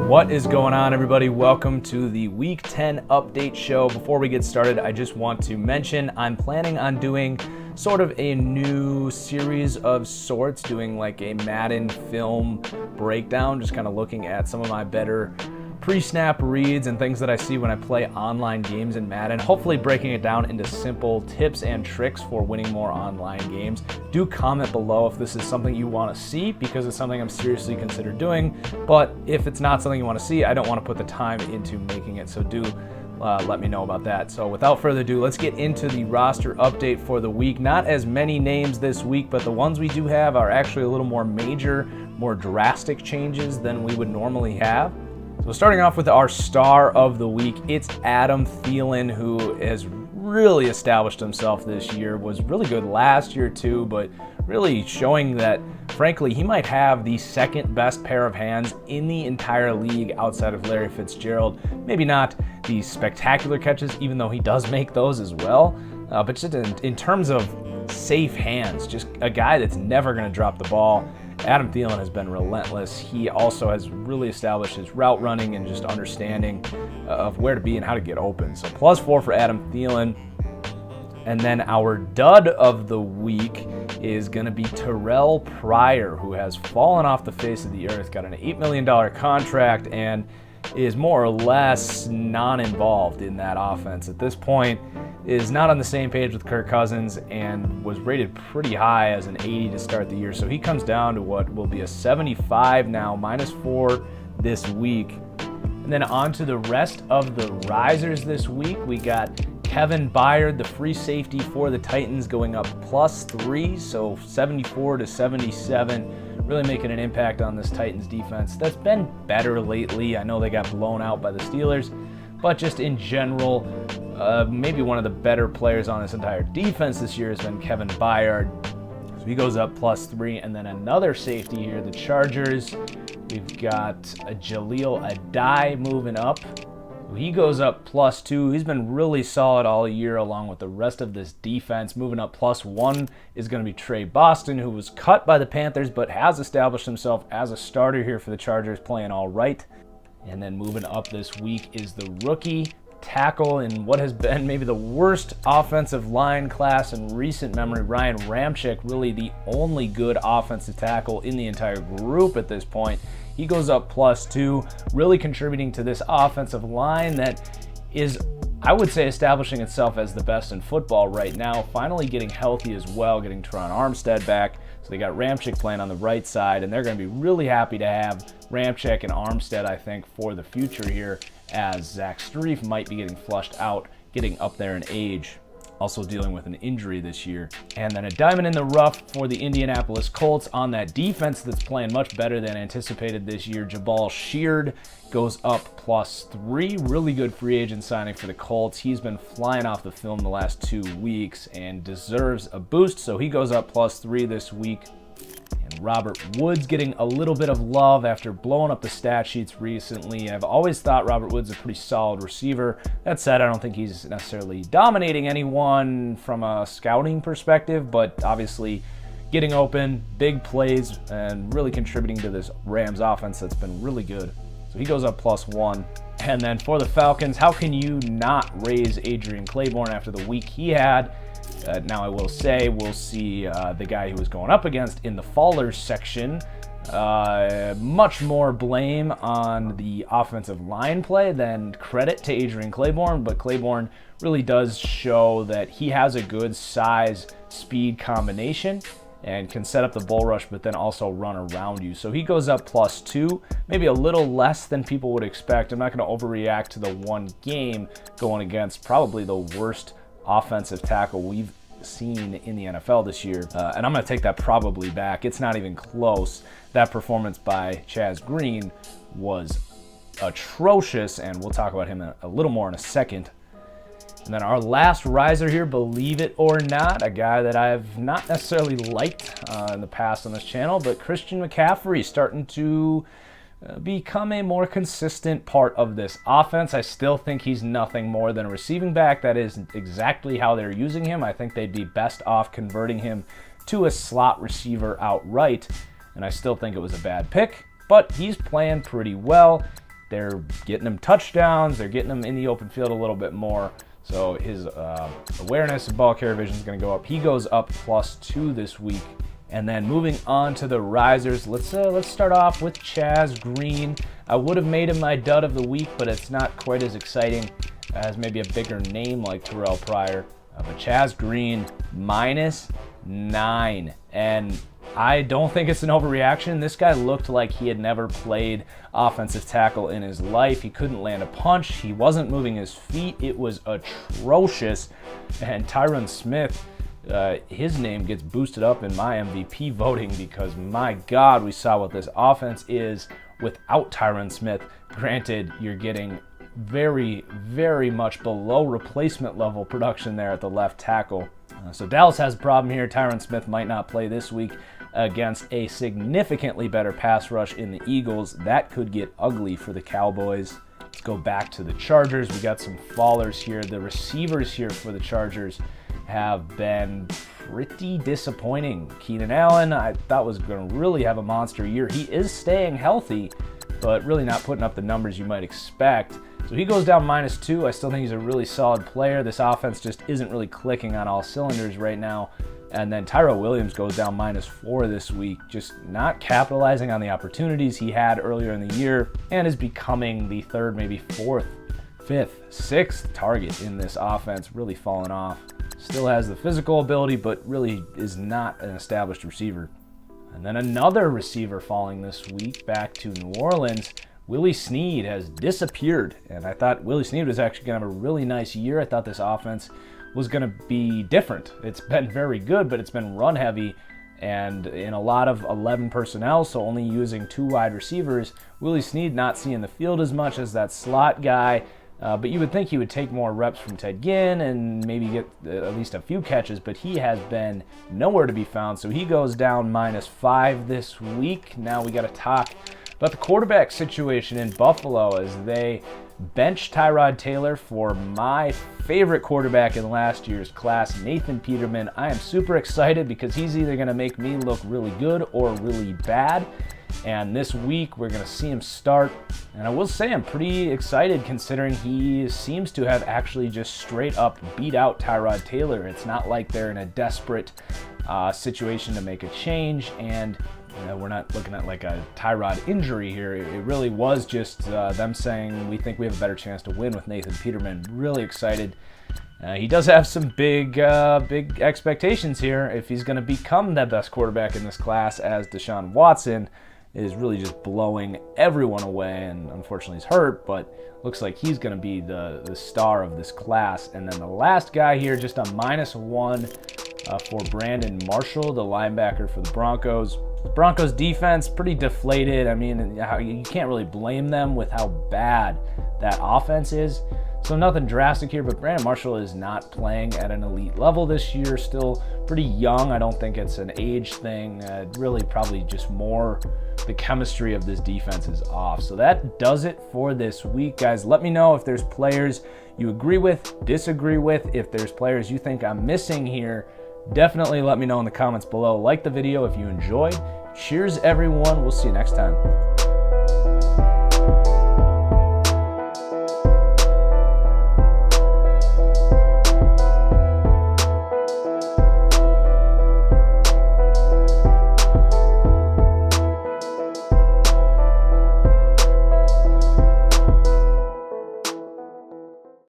What is going on, everybody? Welcome to the Week 10 update show. Before we get started, I just want to mention I'm planning on doing sort of a new series of sorts, doing like a Madden film breakdown, just kind of looking at some of my better pre-snap reads and things that I see when I play online games in Madden, hopefully breaking it down into simple tips and tricks for winning more online games. Do comment below if this is something you want to see, because it's something I'm seriously consider doing, but if it's not something you want to see, I don't want to put the time into making it, so do let me know about that. So without further ado, let's get into the roster update for the week. Not as many names this week, but the ones we do have are actually a little more major, more drastic changes than we would normally have. So starting off with our star of the week, it's Adam Thielen, who has really established himself this year, was really good last year too, but really showing that, frankly, he might have the second best pair of hands in the entire league outside of Larry Fitzgerald. Maybe not the spectacular catches, even though he does make those as well, but just in terms of safe hands, just a guy that's never going to drop the ball. Adam Thielen has been relentless. He also has really established his route running and just understanding of where to be and how to get open. So +4 for Adam Thielen. And then our dud of the week is going to be Terrell Pryor, who has fallen off the face of the earth, got an $8 million contract, and is more or less non-involved in that offense at this point, is not on the same page with Kirk Cousins, and was rated pretty high as an 80 to start the year. So he comes down to what will be a 75 now, -4 this week. And then on to the rest of the risers this week. We got Kevin Byard, the free safety for the Titans, going up +3, so 74 to 77. Really making an impact on this Titans defense that's been better lately. I know they got blown out by the Steelers, but just in general, maybe one of the better players on this entire defense this year has been Kevin Byard. So he goes up +3. And then another safety here, the Chargers. We've got a Jaleel Adai moving up. He goes up +2. He's been really solid all year along with the rest of this defense. Moving up +1 is going to be Trey Boston, who was cut by the Panthers but has established himself as a starter here for the Chargers, playing all right. And then moving up this week is the rookie tackle in what has been maybe the worst offensive line class in recent memory, Ryan Ramczyk, really the only good offensive tackle in the entire group at this point. He goes up +2, really contributing to this offensive line that is, I would say, establishing itself as the best in football right now, finally getting healthy as well, getting Teron Armstead back. So they got Ramczyk playing on the right side, and they're going to be really happy to have Ramczyk and Armstead, I think, for the future here, as Zach Strief might be getting flushed out, getting up there in age, also dealing with an injury this year. And then a diamond in the rough for the Indianapolis Colts on that defense that's playing much better than anticipated this year. Jabal Sheard goes up +3. Really good free agent signing for the Colts. He's been flying off the film the last 2 weeks and deserves a boost, so he goes up +3 this week. And Robert Woods getting a little bit of love after blowing up the stat sheets recently. I've always thought Robert Woods is a pretty solid receiver. That said, I don't think he's necessarily dominating anyone from a scouting perspective, but obviously getting open, big plays, and really contributing to this Rams offense that's been really good. So he goes up +1. And then for the Falcons, how can you not raise Adrian Claiborne after the week he had? Now I will say, we'll see the guy who was going up against in the fallers section. Much more blame on the offensive line play than credit to Adrian Claiborne, but Claiborne really does show that he has a good size-speed combination and can set up the bull rush, but then also run around you. So he goes up +2, maybe a little less than people would expect. I'm not going to overreact to the one game going against probably the worst offensive tackle we've seen in the NFL this year. And I'm going to take that probably back. It's not even close. That performance by Chaz Green was atrocious, and we'll talk about him a little more in a second. And then our last riser here, believe it or not, a guy that I've not necessarily liked in the past on this channel, but Christian McCaffrey starting to become a more consistent part of this offense. I still think he's nothing more than a receiving back. That is exactly how they're using him. I think they'd be best off converting him to a slot receiver outright, and I still think it was a bad pick, but he's playing pretty well. they're getting him touchdowns, they're getting him in the open field a little bit more. So his awareness and ball carrier vision is going to go up. He goes up +2 this week. And then moving on to the risers, let's start off with Chaz Green. I would have made him my dud of the week, but it's not quite as exciting as maybe a bigger name like Terrell Pryor. But Chaz Green, -9. And I don't think it's an overreaction. This guy looked like he had never played offensive tackle in his life. He couldn't land a punch. He wasn't moving his feet. It was atrocious. And Tyron Smith, his name gets boosted up in my MVP voting because, my God, we saw what this offense is without Tyron Smith. Granted, you're getting very, very much below replacement level production there at the left tackle. So Dallas has a problem here. Tyron Smith might not play this week against a significantly better pass rush in the Eagles. That could get ugly for the Cowboys. Let's go back to the Chargers. We got some fallers here. The receivers here for the Chargers have been pretty disappointing. Keenan Allen, I thought was going to really have a monster year. He is staying healthy, but really not putting up the numbers you might expect. So he goes down -2. I still think he's a really solid player. This offense just isn't really clicking on all cylinders right now. And then Tyrell Williams goes down -4 this week, just not capitalizing on the opportunities he had earlier in the year, and is becoming the third, maybe fourth, fifth, sixth target in this offense, really falling off. Still has the physical ability, but really is not an established receiver. And then another receiver falling this week back to New Orleans. Willie Snead has disappeared, and I thought Willie Snead was actually going to have a really nice year. I thought this offense was going to be different. It's been very good, but it's been run heavy and in a lot of 11 personnel, so only using 2 wide receivers. Willie Snead not seeing the field as much as that slot guy, but you would think he would take more reps from Ted Ginn and maybe get at least a few catches, but he has been nowhere to be found, so he goes down -5 this week. Now we got to talk about the quarterback situation in Buffalo as they bench Tyrod Taylor for my favorite quarterback in last year's class, Nathan Peterman. I am super excited because he's either going to make me look really good or really bad. And this week we're going to see him start. And I will say I'm pretty excited considering he seems to have actually just straight up beat out Tyrod Taylor. It's not like they're in a desperate situation to make a change. And we're not looking at like a Tyrod injury here. It really was just them saying, we think we have a better chance to win with Nathan Peterman. Really excited. He does have some big expectations here if he's going to become the best quarterback in this class, as Deshaun Watson is really just blowing everyone away, and unfortunately he's hurt, but looks like he's going to be the star of this class. And then the last guy here, just a -1 for Brandon Marshall, the linebacker for the Broncos. The Broncos defense, pretty deflated. I mean, you can't really blame them with how bad that offense is. So nothing drastic here, but Brandon Marshall is not playing at an elite level this year. Still pretty young. I don't think it's an age thing. Really probably just more the chemistry of this defense is off. So that does it for this week, guys. Let me know if there's players you agree with, disagree with, if there's players you think I'm missing here. Definitely let me know in the comments below. Like the video if you enjoyed. Cheers, everyone. We'll see you next time.